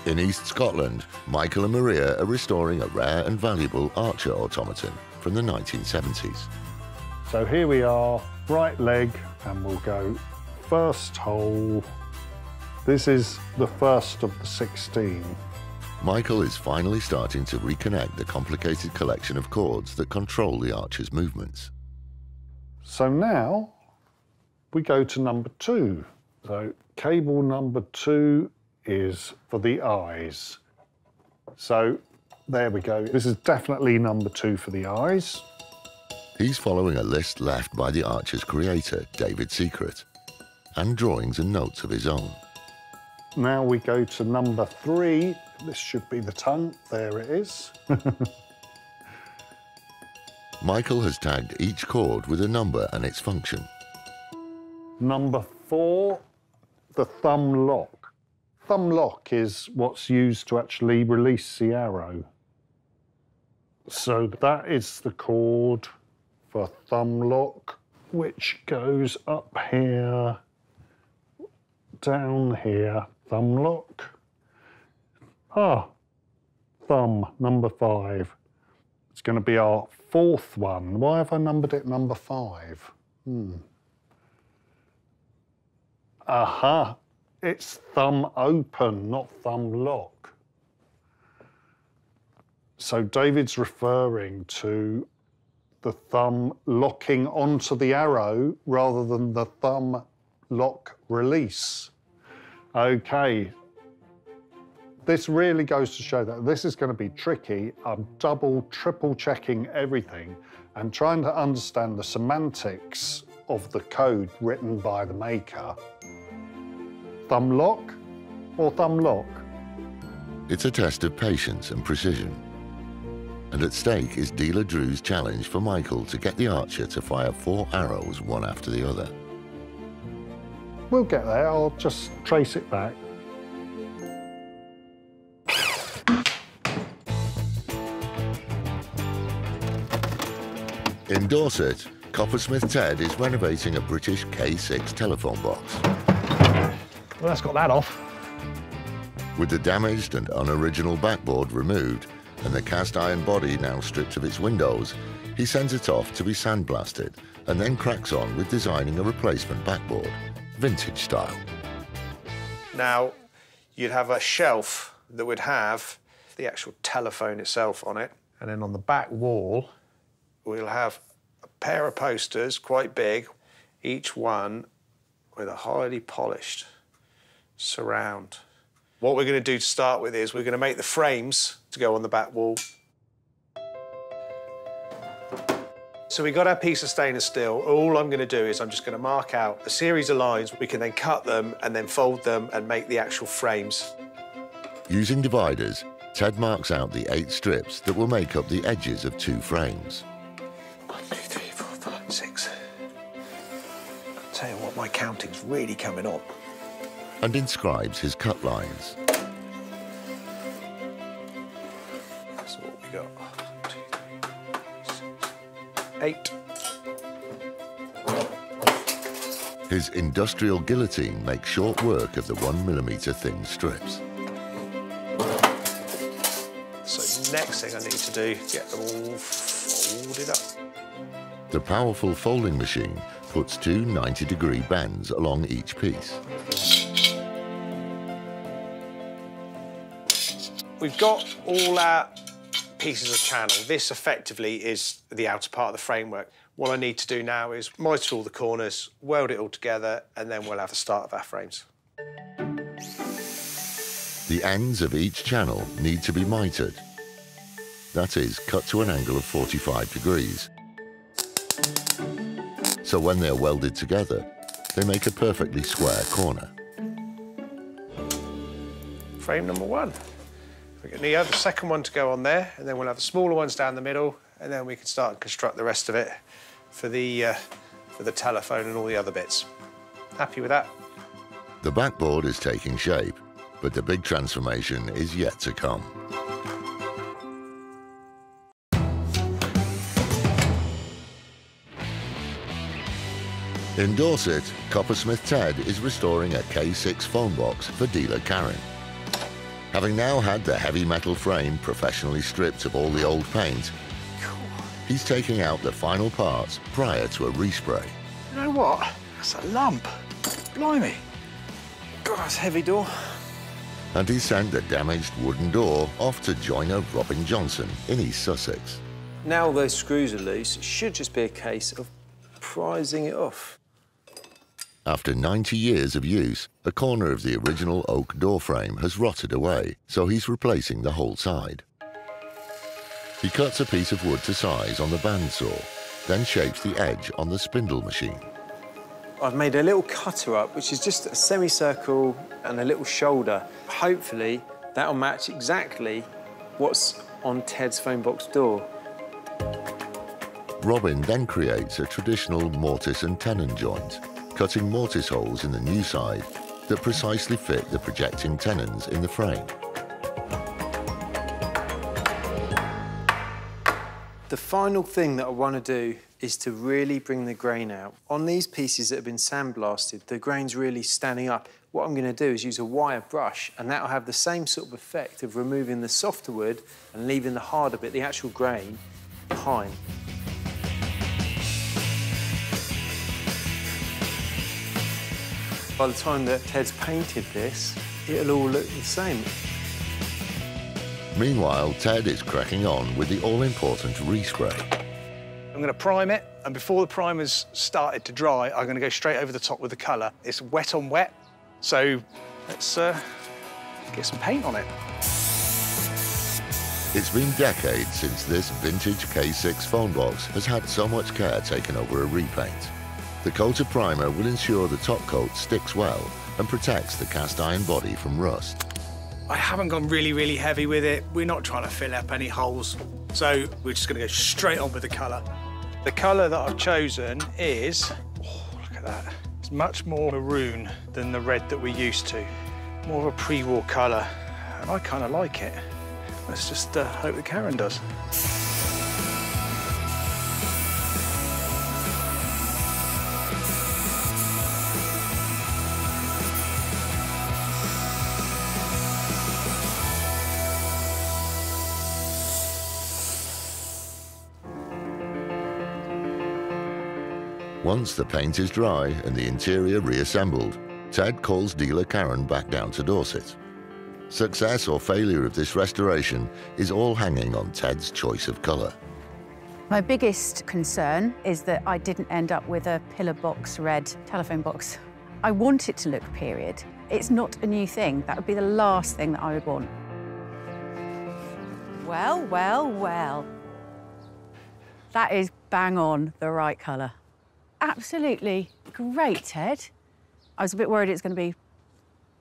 In East Scotland, Michael and Maria are restoring a rare and valuable archer automaton from the 1970s. So here we are, right leg, and we'll go first hole. This is the first of the 16. Michael is finally starting to reconnect the complicated collection of cords that control the archer's movements. So now we go to number 2. So cable number 2 is for the eyes. So there we go. This is definitely number 2 for the eyes. He's following a list left by the archer's creator, David Secret, and drawings and notes of his own. Now we go to number 3. This should be the tongue. There it is. Michael has tagged each cord with a number and its function. Number 4, the thumb lock. Thumb lock is what's used to actually release the arrow. So that is the cord for thumb lock, which goes up here, down here, thumb lock. Thumb, number 5. It's going to be our 4th one. Why have I numbered it number 5? Aha, it's thumb open, not thumb lock. So David's referring to the thumb locking onto the arrow rather than the thumb lock release. Okay. This really goes to show that this is going to be tricky. I'm double, triple checking everything and trying to understand the semantics of the code written by the maker. Thumb lock or thumb lock? It's a test of patience and precision. And at stake is dealer Dru's challenge for Michael to get the archer to fire 4 arrows one after the other. We'll get there. I'll just trace it back. In Dorset, coppersmith Ted is renovating a British K6 telephone box. Well, that's got that off. With the damaged and unoriginal backboard removed and the cast iron body now stripped of its windows, he sends it off to be sandblasted and then cracks on with designing a replacement backboard, vintage style. Now, you'd have a shelf that would have the actual telephone itself on it, and then on the back wall, we'll have a pair of posters, quite big, each one with a highly polished surround. What we're going to do to start with is we're going to make the frames to go on the back wall. So we've got our piece of stainless steel. All I'm going to do is I'm just going to mark out a series of lines. We can then cut them and then fold them and make the actual frames. Using dividers, Ted marks out the 8 strips that will make up the edges of 2 frames. 1, 2, 3, 4, 5, 6. I'll tell you what, my counting's really coming on. And inscribes his cut lines. So what we got? 1, 2, 3, 6, 8. His industrial guillotine makes short work of the 1mm thin strips. So next thing I need to do is get them all folded up. The powerful folding machine puts 2 90-degree bends along each piece. We've got all our pieces of channel. This effectively is the outer part of the framework. What I need to do now is mitre all the corners, weld it all together, and then we'll have the start of our frames. The ends of each channel need to be mitered. That is, cut to an angle of 45 degrees. So when they're welded together, they make a perfectly square corner. Frame number 1. We're going to have the second one to go on there, and then we'll have the smaller ones down the middle, and then we can start and construct the rest of it for the telephone and all the other bits. Happy with that? The backboard is taking shape, but the big transformation is yet to come. In Dorset, coppersmith Ted is restoring a K6 phone box for dealer Karen. Having now had the heavy metal frame professionally stripped of all the old paint, he's taking out the final parts prior to a respray. You know what? That's a lump. Blimey. God, that's a heavy door. And he sent the damaged wooden door off to joiner Robin Johnson in East Sussex. Now those screws are loose, it should just be a case of prising it off. After 90 years of use, a corner of the original oak door frame has rotted away, so he's replacing the whole side. He cuts a piece of wood to size on the bandsaw, then shapes the edge on the spindle machine. I've made a little cutter up, which is just a semicircle and a little shoulder. Hopefully, that'll match exactly what's on Ted's phone box door. Robin then creates a traditional mortise and tenon joint, cutting mortise holes in the new side that precisely fit the projecting tenons in the frame. The final thing that I want to do is to really bring the grain out. On these pieces that have been sandblasted, the grain's really standing up. What I'm going to do is use a wire brush, and that'll have the same sort of effect of removing the softer wood and leaving the harder bit, the actual grain, behind. By the time that Ted's painted this, it'll all look the same. Meanwhile, Ted is cracking on with the all-important respray. I'm going to prime it, and before the primer's started to dry, I'm going to go straight over the top with the colour. It's wet on wet, so let's get some paint on it. It's been decades since this vintage K6 phone box has had so much care taken over a repaint. The coat of primer will ensure the top coat sticks well and protects the cast iron body from rust. I haven't gone really heavy with it. We're not trying to fill up any holes, so we're just going to go straight on with the colour. The colour that I've chosen is, oh, look at that. It's much more maroon than the red that we're used to. More of a pre-war colour, and I kind of like it. Let's just hope that Karen does. Once the paint is dry and the interior reassembled, Ted calls dealer Karen back down to Dorset. Success or failure of this restoration is all hanging on Ted's choice of colour. My biggest concern is that I didn't end up with a pillar box red telephone box. I want it to look period. It's not a new thing. That would be the last thing that I would want. Well. That is bang on the right colour. Absolutely great, Ted. I was a bit worried it was going to be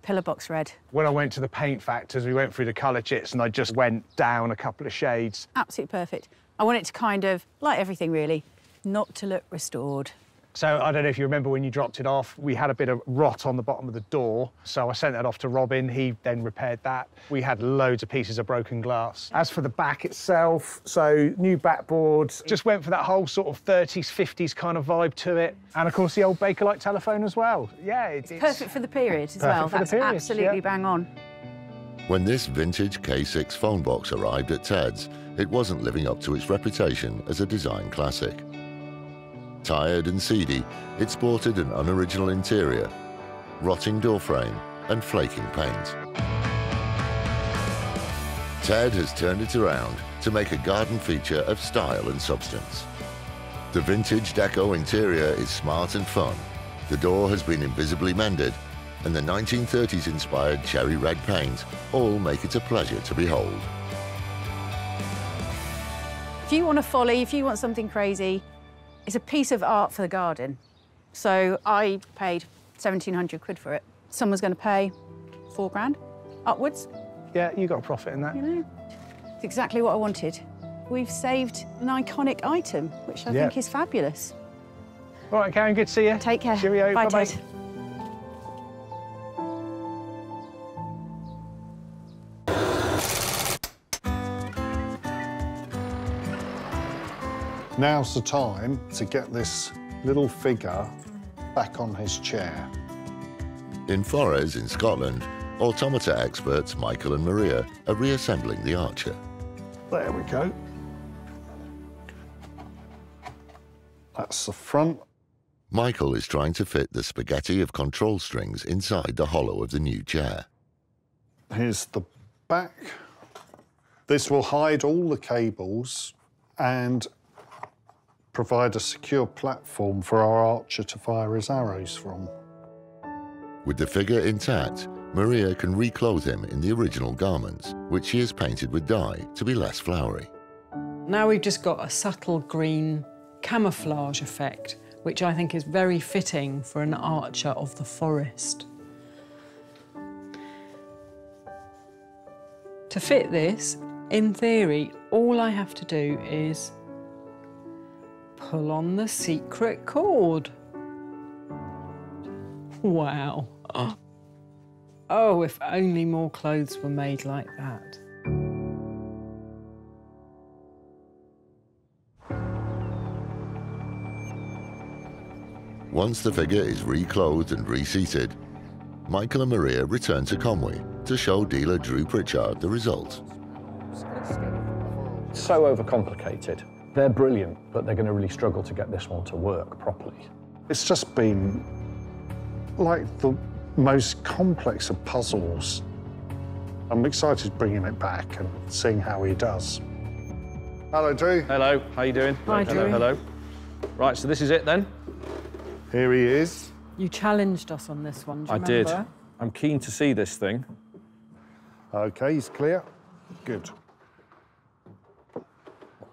pillar box red. When I went to the paint factors, we went through the colour chits and I just went down a couple of shades. Absolutely perfect. I want it to kind of, like everything really, not to look restored. So I don't know if you remember when you dropped it off, we had a bit of rot on the bottom of the door. So I sent that off to Robin. He then repaired that. We had loads of pieces of broken glass. As for the back itself, so new backboards, just went for that whole sort of 30s, 50s kind of vibe to it. And of course the old Bakelite telephone as well. Yeah, it's perfect for the period as well. That's absolutely bang on. When this vintage K6 phone box arrived at Ted's, it wasn't living up to its reputation as a design classic. Tired and seedy, it sported an unoriginal interior, rotting door frame and flaking paint. Ted has turned it around to make a garden feature of style and substance. The vintage deco interior is smart and fun, the door has been invisibly mended, and the 1930s-inspired cherry red paint all make it a pleasure to behold. If you want a folly, if you want something crazy, it's a piece of art for the garden. So I paid 1,700 quid for it. Someone's going to pay 4 grand upwards. Yeah, you got a profit in that. You know, it's exactly what I wanted. We've saved an iconic item, which I think is fabulous. All right, Karen, good to see you. Take care. Cheerio. Bye, Bye-bye. Ted. Now's the time to get this little figure back on his chair. In Forres, in Scotland, automata experts Michael and Maria are reassembling the archer. There we go. That's the front. Michael is trying to fit the spaghetti of control strings inside the hollow of the new chair. Here's the back. This will hide all the cables and provide a secure platform for our archer to fire his arrows from. With the figure intact, Maria can reclothe him in the original garments, which she has painted with dye to be less flowery. Now we've just got a subtle green camouflage effect, which I think is very fitting for an archer of the forest. To fit this, in theory, all I have to do is pull on the secret cord. Wow. Oh, if only more clothes were made like that. Once the figure is reclothed and reseated, Michael and Maria return to Conway to show dealer Dru Pričarda the result. So overcomplicated. They're brilliant, but they're going to really struggle to get this one to work properly. It's just been like the most complex of puzzles. I'm excited bringing it back and seeing how he does. Hello, Dru. Hello, how you doing? Hi, hello, Dru. hello. Right, so this is it then? Here he is. You challenged us on this one, do you I did. remember? I'm keen to see this thing. OK, he's clear. Good.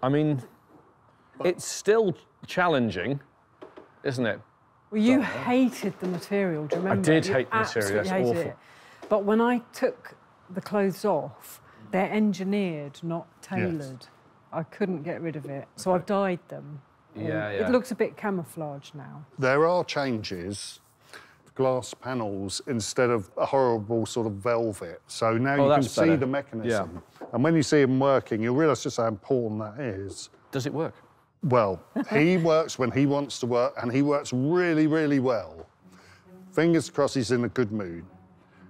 I mean, it's still challenging, isn't it? Well, you hated the material, do you remember? did You hate the material, absolutely it's hated awful. it. But when I took the clothes off, they're engineered, not tailored. I couldn't get rid of it, so I've dyed them. Yeah. It looks a bit camouflaged now. There are changes. Glass panels instead of a horrible sort of velvet. So now you can that's see better. the mechanism. And when you see him working, you'll realise just how important that is. Does it work? Well, he works when he wants to work, and he works really, really well. Fingers crossed he's in a good mood.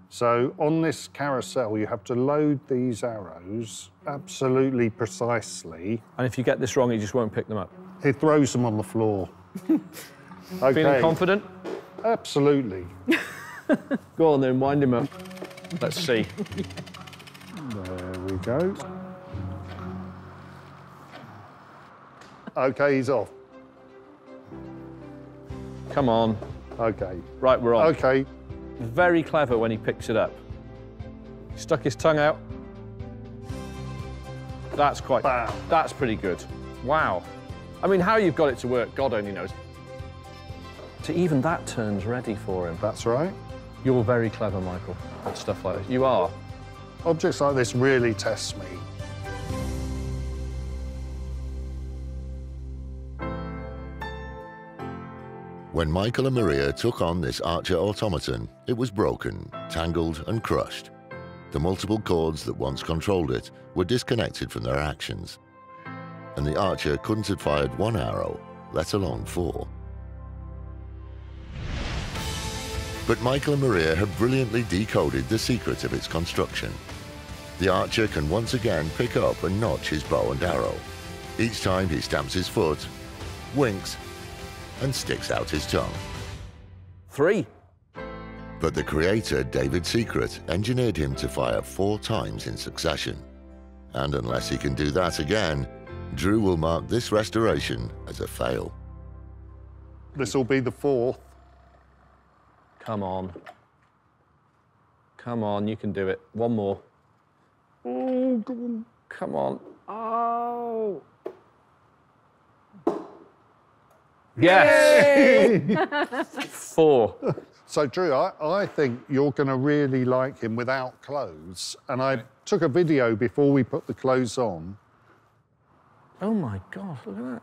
So on this carousel, you have to load these arrows absolutely precisely. And if you get this wrong, you just won't pick them up. He throws them on the floor. OK. Feeling confident? Absolutely. Go on then, wind him up. Let's see. There we go. OK, he's off. Come on. OK. Right, we're on. OK. Very clever when he picks it up. Stuck his tongue out. That's quite... Bam. That's pretty good. Wow. I mean, how you've got it to work, God only knows. So even that turn's ready for him. That's right. You're very clever, Michael, at stuff like this. You are. Objects like this really test me. When Michael and Maria took on this archer automaton, it was broken, tangled and crushed. The multiple cords that once controlled it were disconnected from their actions, and the archer couldn't have fired one arrow, let alone 4. But Michael and Maria have brilliantly decoded the secret of its construction. The archer can once again pick up and notch his bow and arrow. Each time he stamps his foot, winks, and sticks out his tongue. 3. But the creator, David Secret, engineered him to fire 4 times in succession. And unless he can do that again, Dru will mark this restoration as a fail. This will be the 4th. Come on. Come on, you can do it. One more. Oh, go on. Come on. Oh! Yes! 4. So, Dru, I think you're going to really like him without clothes. And I took a video before we put the clothes on. Oh my God, look at that.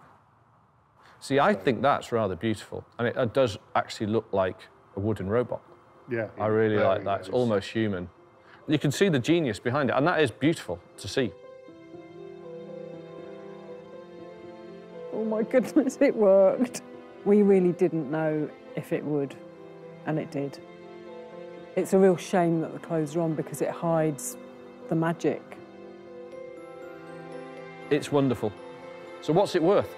See, I think that's rather beautiful. And it does actually look like a wooden robot. Yeah. I really like very that. It's nice. almost human. You can see the genius behind it, and that is beautiful to see. Oh my goodness, it worked. We really didn't know if it would, and it did. It's a real shame that the clothes are on because it hides the magic. It's wonderful. So what's it worth?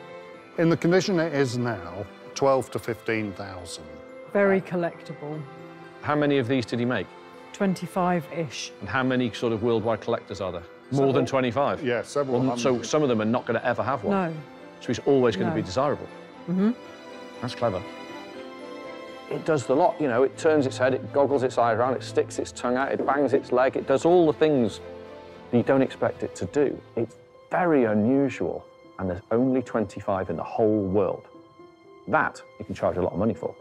In the condition it is now, 12 to 15,000. Very collectible. How many of these did he make? 25-ish. And how many sort of worldwide collectors are there? More than 25? Yeah, several hundred. So some of them are not going to ever have one? No. So he's always going to No. be desirable? Mm-hmm. That's clever. It does the lot, you know, it turns its head, it goggles its eyes around, it sticks its tongue out, it bangs its leg, it does all the things that you don't expect it to do. It's very unusual, and there's only 25 in the whole world. That you can charge a lot of money for.